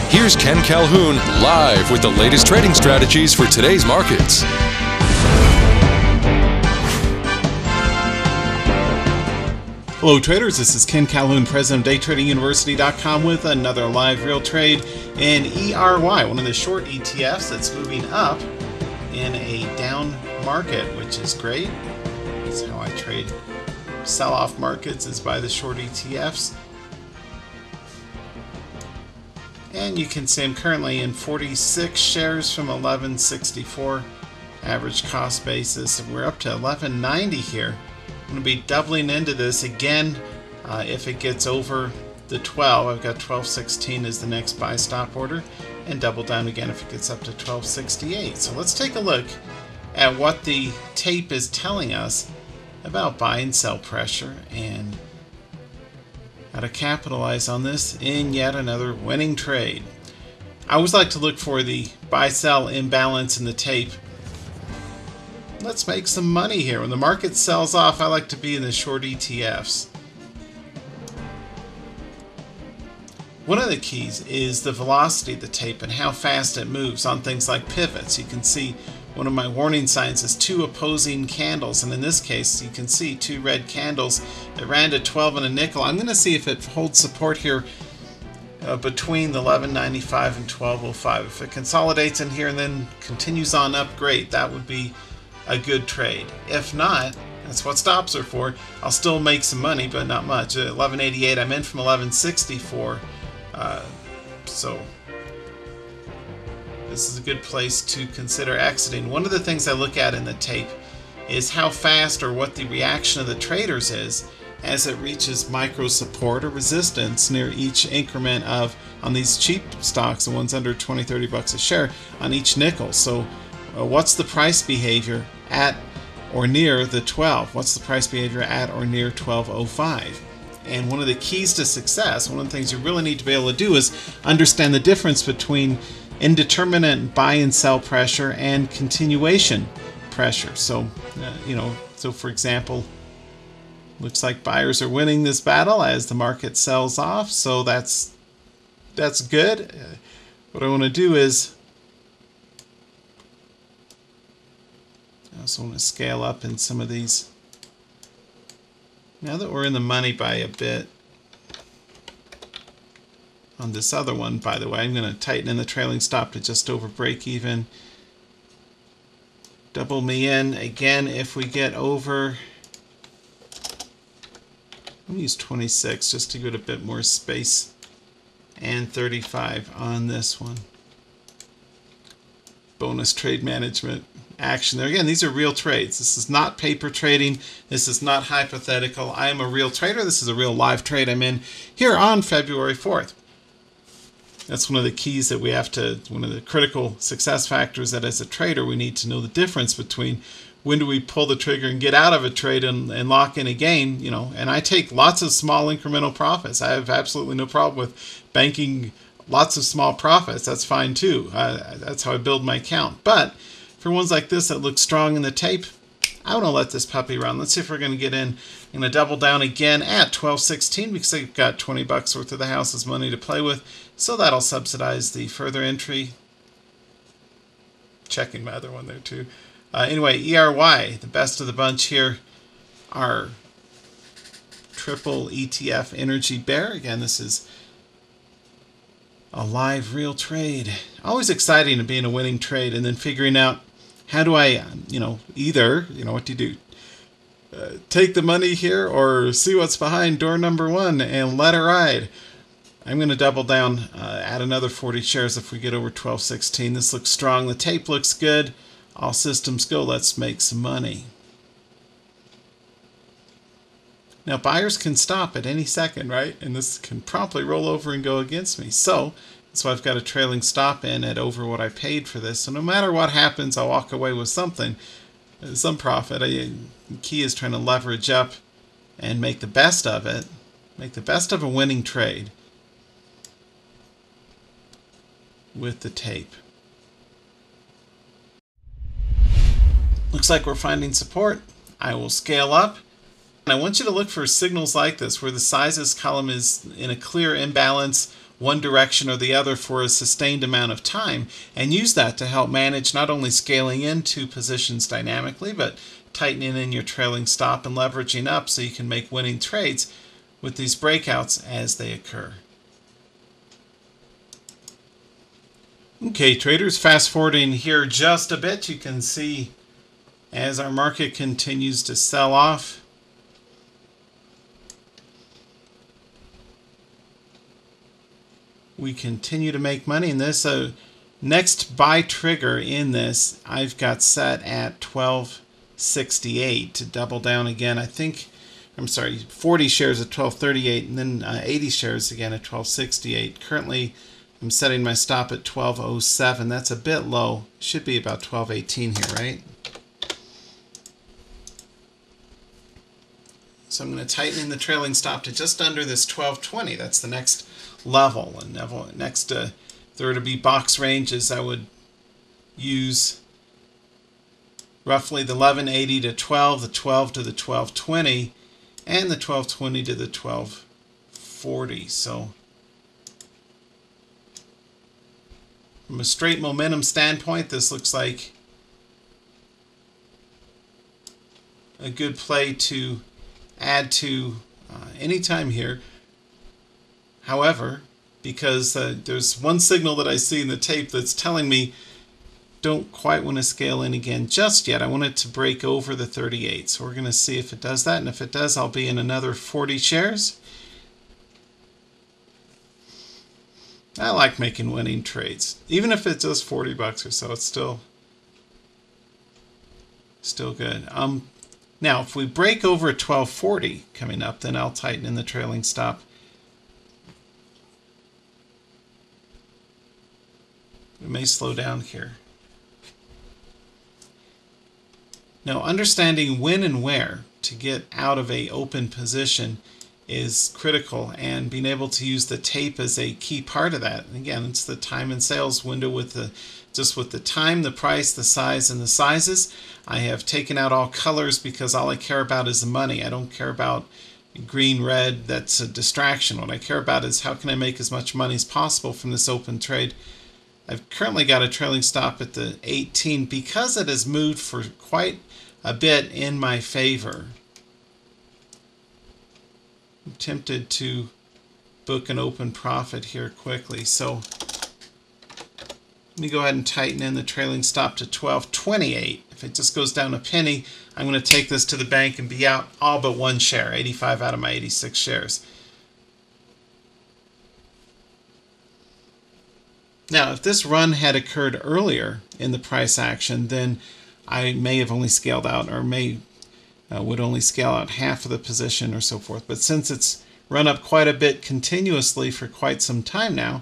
Here's Ken Calhoun live with the latest trading strategies for today's markets. Hello traders, this is Ken Calhoun, president of Daytrading with another live real trade in ERY, one of the short ETFs that's moving up in a down market, which is great. That's how I trade sell-off markets, is by the short ETFs. And you can see I'm currently in 46 shares from 1164 average cost basis. We're up to 1190 here. I'm going to be doubling into this again if it gets over the 12. I've got 1216 as the next buy stop order, and double down again if it gets up to 1268. So let's take a look at what the tape is telling us about buy and sell pressure and how to capitalize on this in yet another winning trade. I always like to look for the buy-sell imbalance in the tape. Let's make some money here. When the market sells off, I like to be in the short ETFs. One of the keys is the velocity of the tape and how fast it moves on things like pivots. You can see one of my warning signs is two opposing candles, and in this case you can see two red candles that ran to 12 and a nickel. I'm going to see if it holds support here between the 11.95 and 12.05. If it consolidates in here and then continues on up, great. That would be a good trade. If not, that's what stops are for. I'll still make some money, but not much. 11.88, I'm in from 11.64, so this is a good place to consider exiting. One of the things I look at in the tape is how fast or what the reaction of the traders is as it reaches micro support or resistance near each increment of, on these cheap stocks, the ones under 20, 30 bucks a share, on each nickel. So what's the price behavior at or near the 12? What's the price behavior at or near 12.05? And one of the keys to success, one of the things you really need to be able to do, is understand the difference between indeterminate buy and sell pressure and continuation pressure. So, so for example, looks like buyers are winning this battle as the market sells off. So that's good. What I want to do is I also want to scale up in some of these. Now that we're in the money by a bit on this other one, by the way, I'm going to tighten in the trailing stop to just over break even. Double me in again if we get over. Let me use 26 just to get a bit more space, and 35 on this one. Bonus trade management action there. Again, these are real trades. This is not paper trading. This is not hypothetical. I am a real trader. This is a real live trade I'm in here on February 4th. That's one of the keys that we have to, one of the critical success factors that as a trader we need to know the difference between when do we pull the trigger and get out of a trade and lock in a gain, and I take lots of small incremental profits. I have absolutely no problem with banking lots of small profits. That's fine too. That's how I build my account. But for ones like this that look strong in the tape, I want to let this puppy run. Let's see if we're going to get in. I'm going to double down again at 12.16 because I've got 20 bucks worth of the house's money to play with. So that'll subsidize the further entry. Checking my other one there too. Anyway, ERY, the best of the bunch here, our triple ETF energy bear. Again, this is a live real trade. Always exciting to be in a winning trade and then figuring out how do I, either, what do you do? Take the money here or see what's behind door number one and let it ride. I'm going to double down, add another 40 shares if we get over 12.16. This looks strong. The tape looks good. All systems go. Let's make some money. Now, buyers can stop at any second, right? And this can promptly roll over and go against me. So that's why I've got a trailing stop in at over what I paid for this. So no matter what happens, I'll walk away with something, some profit. The key is trying to leverage up and make the best of it. Make the best of a winning trade with the tape. Looks like we're finding support. I will scale up. And I want you to look for signals like this where the sizes column is in a clear imbalance one direction or the other for a sustained amount of time, and use that to help manage not only scaling into positions dynamically, but tightening in your trailing stop and leveraging up so you can make winning trades with these breakouts as they occur. Okay, traders, fast forwarding here just a bit, you can see as our market continues to sell off, we continue to make money in this. So next buy trigger in this I've got set at 1268 to double down again. I think, I'm sorry, 40 shares at 1238 and then 80 shares again at 1268. Currently I'm setting my stop at 1207. That's a bit low. Should be about 1218 here, right? So I'm going to tighten in the trailing stop to just under this 1220. That's the next level. And next, if there were to be box ranges, I would use roughly the 1180 to 12, the 12 to the 1220, and the 1220 to the 1240. So from a straight momentum standpoint, this looks like a good play to add to any time here. However, because there's one signal that I see in the tape that's telling me don't quite want to scale in again just yet. I want it to break over the 38. So we're going to see if it does that. And if it does, I'll be in another 40 shares. I like making winning trades. Even if it's just 40 bucks or so, it's still good. Now, if we break over 1240 coming up, then I'll tighten in the trailing stop. It may slow down here. Now, understanding when and where to get out of an open position is critical, and being able to use the tape as a key part of that. And again, it's the time and sales window with the time, the price, the size, and the sizes. I have taken out all colors because all I care about is the money. I don't care about green, red. That's a distraction. What I care about is how can I make as much money as possible from this open trade. I've currently got a trailing stop at the 18 because it has moved for quite a bit in my favor. I'm tempted to book an open profit here quickly. So let me go ahead and tighten in the trailing stop to 1228. If it just goes down a penny, I'm going to take this to the bank and be out all but one share, 85 out of my 86 shares. Now, if this run had occurred earlier in the price action, then I may have only scaled out, or would only scale out half of the position or so forth. But since it's run up quite a bit continuously for quite some time now,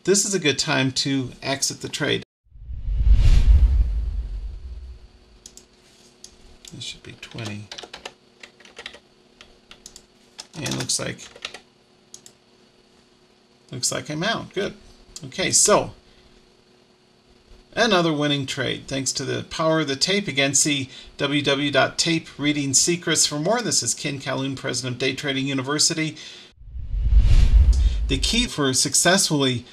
this is a good time to exit the trade. This should be 20. And looks like I'm out. Good. Okay, so another winning trade thanks to the power of the tape. Again, see www.tapereadingsecrets for more. This is Ken Calhoun, president of Daytrading University. The key for successfully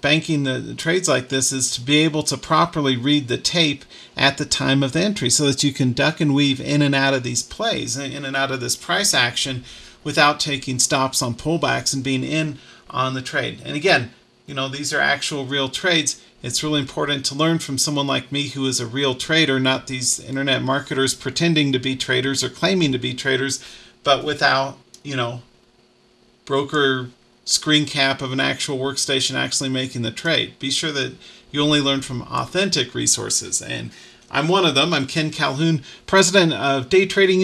banking the trades like this is to be able to properly read the tape at the time of the entry so that you can duck and weave in and out of these plays, in and out of this price action without taking stops on pullbacks and being in on the trade. And again, you know, these are actual real trades. It's really important to learn from someone like me who is a real trader, not these internet marketers pretending to be traders or claiming to be traders, but without, you know, broker screen cap of an actual workstation actually making the trade. Be sure that you only learn from authentic resources. And I'm one of them. I'm Ken Calhoun, president of Daytrading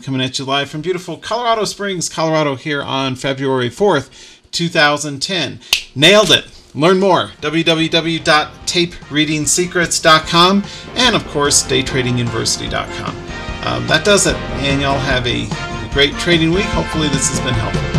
coming at you live from beautiful Colorado Springs, Colorado here on February 4th, 2010. Nailed it. Learn more, www.tapereadingsecrets.com, and of course, daytradinguniversity.com. That does it, and y'all have a great trading week. Hopefully this has been helpful.